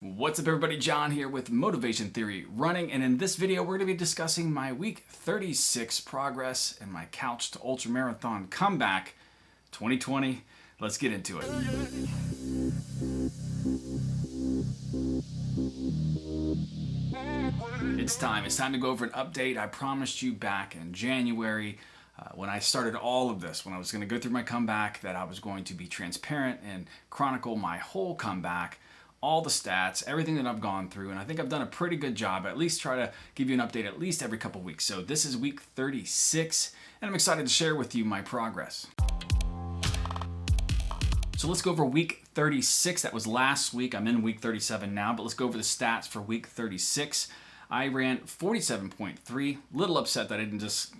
What's up everybody, John here with Motivation Theory Running, and in this video we're going to be discussing my week 36 progress and my Couch to Ultramarathon comeback 2020. Let's get into it. It's time to go over an update. I promised you back in January when I started all of this, when I was going to go through my comeback, that I was going to be transparent and chronicle my whole comeback, all the stats, everything that I've gone through, and I think I've done a pretty good job. At least try to give you an update at least every couple weeks. So this is week 36, and I'm excited to share with you my progress. So let's go over week 36. That was last week. I'm in week 37 now, but let's go over the stats for week 36. I ran 47.3. Little upset that I didn't just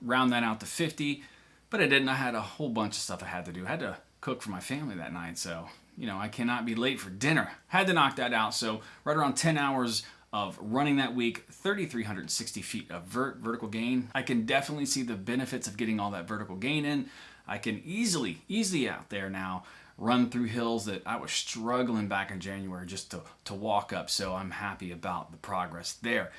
round that out to 50, but I didn't. I had a whole bunch of stuff I had to do. I had to cook for my family that night, so I cannot be late for dinner. Had to knock that out. So right around 10 hours of running that week, 3,360 feet of vertical gain. I can definitely see the benefits of getting all that vertical gain in. I can easily out there now run through hills that I was struggling back in January just to walk up. So I'm happy about the progress there.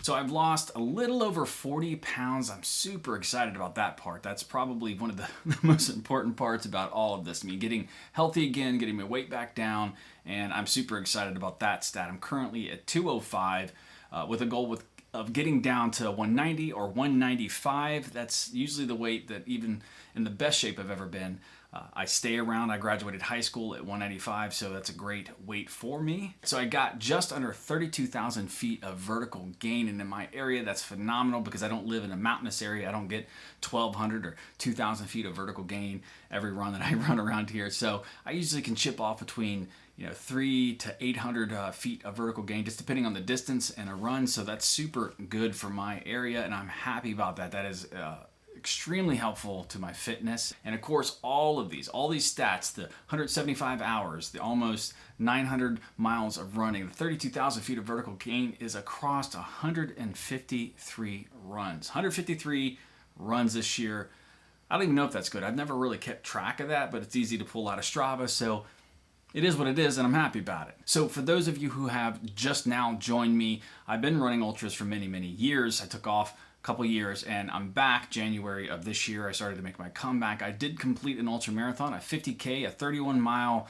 So I've lost a little over 40 pounds. I'm super excited about that part. That's probably one of the most important parts about all of this. I mean, getting healthy again, getting my weight back down, and I'm super excited about that stat. I'm currently at 205 with a goal of getting down to 190 or 195. That's usually the weight that, even in the best shape I've ever been, I stay around. I graduated high school at 195, so that's a great weight for me. So I got just under 32,000 feet of vertical gain, and in my area, that's phenomenal because I don't live in a mountainous area. I don't get 1,200 or 2,000 feet of vertical gain every run that I run around here. So I usually can chip off between 300 to 800 feet of vertical gain, just depending on the distance and a run. So that's super good for my area, and I'm happy about that. That is extremely helpful to my fitness. And of course, all these stats, the 175 hours, the almost 900 miles of running, the 32,000 feet of vertical gain is across 153 runs. 153 runs this year. I don't even know if that's good. I've never really kept track of that, but it's easy to pull out of Strava. So it is what it is, and I'm happy about it. So for those of you who have just now joined me, I've been running ultras for many, many years. I took off couple years, and I'm back January of this year. I started to make my comeback. I did complete an ultra marathon, a 50K, a 31-mile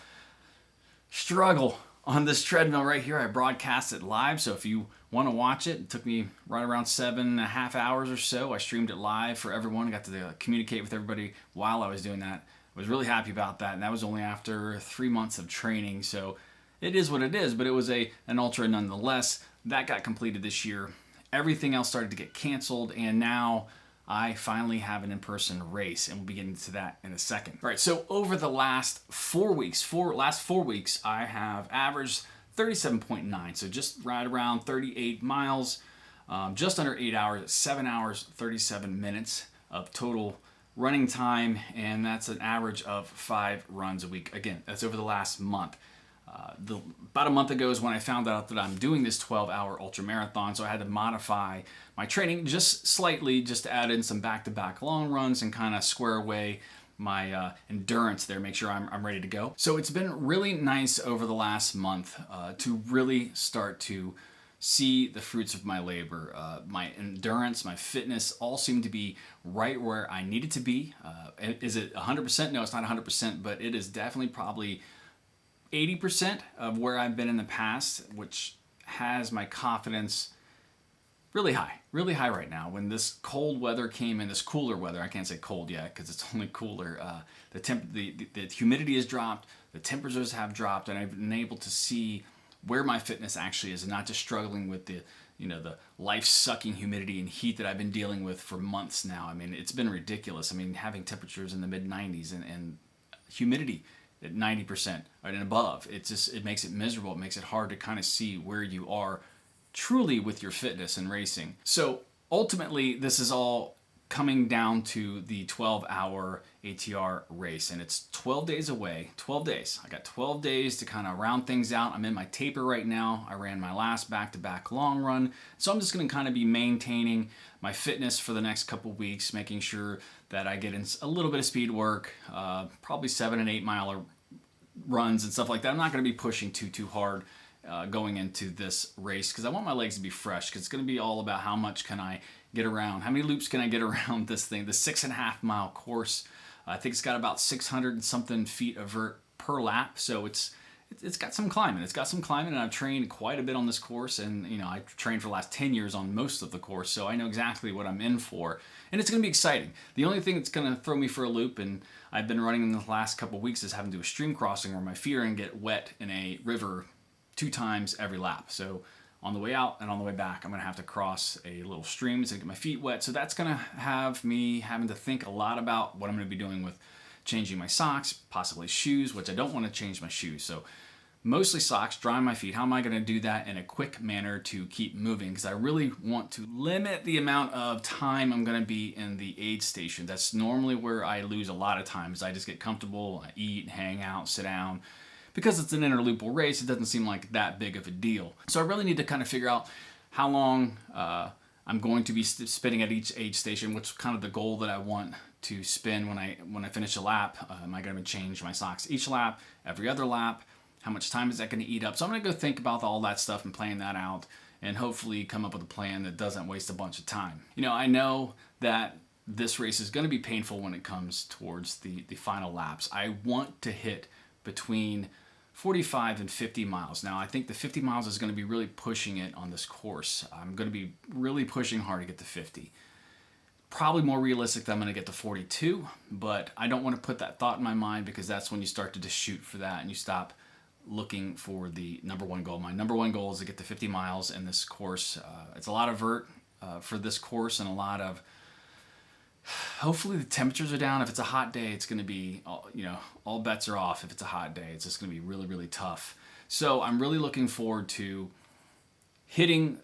struggle on this treadmill right here. I broadcast it live, so if you want to watch it, it took me right around 7.5 hours or so. I streamed it live for everyone. I got to communicate with everybody while I was doing that. I was really happy about that, and that was only after 3 months of training, so it is what it is, but it was an ultra nonetheless. That got completed this year. Everything else started to get canceled, and now I finally have an in-person race, and we'll be getting to that in a second. All right, so over the last 4 weeks, I have averaged 37.9, so just right around 38 miles, just under 8 hours, at 7 hours, 37 minutes of total running time, and that's an average of 5 runs a week. Again, that's over the last month. About a month ago is when I found out that I'm doing this 12-hour ultra marathon, so I had to modify my training just slightly, just to add in some back-to-back long runs and kind of square away my endurance there, make sure I'm ready to go. So it's been really nice over the last month to really start to see the fruits of my labor. My endurance, my fitness all seem to be right where I need it to be. Is it 100%? No, it's not 100%, but it is definitely probably 80% of where I've been in the past, which has my confidence really high right now. When this cold weather came in, this cooler weather, I can't say cold yet because it's only cooler, the humidity has dropped, the temperatures have dropped, and I've been able to see where my fitness actually is, and not just struggling with the life-sucking humidity and heat that I've been dealing with for months now. I mean, it's been ridiculous. I mean, having temperatures in the mid-90s and humidity at 90% and above, it makes it miserable. It makes it hard to kind of see where you are truly with your fitness and racing. So ultimately, this is all coming down to the 12-hour ATR race, and it's 12 days away. 12 days. I got 12 days to kind of round things out. I'm in my taper right now. I ran my last back-to-back long run, so I'm just going to kind of be maintaining my fitness for the next couple weeks, making sure that I get in a little bit of speed work, probably 7 and 8 mile runs and stuff like that. I'm not going to be pushing too hard going into this race because I want my legs to be fresh, because it's going to be all about how much can I get around, how many loops can I get around this thing. The 6.5 mile course, I think it's got about 600 and something feet of vert per lap, so it's got some climbing. It's got some climbing, and I've trained quite a bit on this course, and I've trained for the last 10 years on most of the course, so I know exactly what I'm in for, and it's going to be exciting. The only thing that's going to throw me for a loop, and I've been running in the last couple of weeks, is having to do a stream crossing where my feet are going to get wet in a river 2 times every lap. So on the way out and on the way back, I'm going to have to cross a little stream to get my feet wet. So that's going to have me having to think a lot about what I'm going to be doing with changing my socks, possibly shoes, which I don't want to change my shoes. So mostly socks, drying my feet. How am I going to do that in a quick manner to keep moving? Because I really want to limit the amount of time I'm going to be in the aid station. That's normally where I lose a lot of times. I just get comfortable, I eat, hang out, sit down. Because it's an interloopal race, it doesn't seem like that big of a deal. So I really need to kind of figure out how long I'm going to be spending at each aid station, which is kind of the goal that I want to spend when I finish a lap. Am I going to change my socks each lap, every other lap? How much time is that going to eat up? So I'm going to go think about all that stuff and plan that out, and hopefully come up with a plan that doesn't waste a bunch of time. I know that this race is going to be painful when it comes towards the final laps. I want to hit between 45 and 50 miles. Now, I think the 50 miles is going to be really pushing it on this course. I'm going to be really pushing hard to get to 50. Probably more realistic that I'm going to get to 42, but I don't want to put that thought in my mind, because that's when you start to just shoot for that and you stop looking for the number one goal. My number one goal is to get to 50 miles in this course. It's a lot of vert for this course, and a lot of, hopefully the temperatures are down. If it's a hot day, it's going to be, all bets are off. If it's a hot day, it's just going to be really, really tough. So I'm really looking forward to hitting.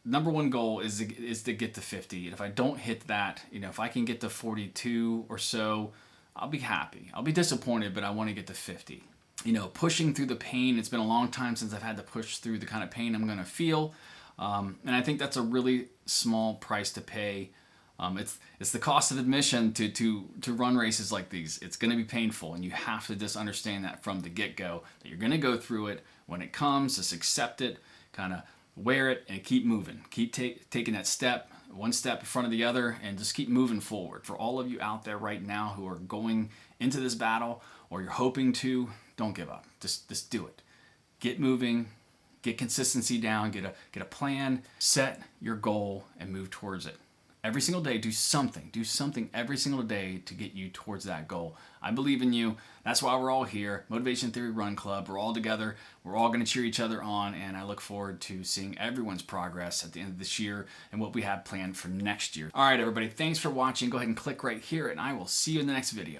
Number one goal is to get to 50. And if I don't hit that, if I can get to 42 or so, I'll be happy. I'll be disappointed, but I want to get to 50. Pushing through the pain. It's been a long time since I've had to push through the kind of pain I'm going to feel. And I think that's a really small price to pay. It's the cost of admission to run races like these. It's going to be painful, and you have to just understand that from the get-go, that you're going to go through it. When it comes, just accept it, kind of wear it, and keep moving. Keep taking that step, one step in front of the other, and just keep moving forward. For all of you out there right now who are going into this battle, or you're hoping to, don't give up. Just do it. Get moving. Get consistency down. Get a plan. Set your goal and move towards it. Every single day, do something. Do something every single day to get you towards that goal. I believe in you. That's why we're all here. Motivation Theory Run Club. We're all together. We're all going to cheer each other on, and I look forward to seeing everyone's progress at the end of this year and what we have planned for next year. All right, everybody. Thanks for watching. Go ahead and click right here, and I will see you in the next video.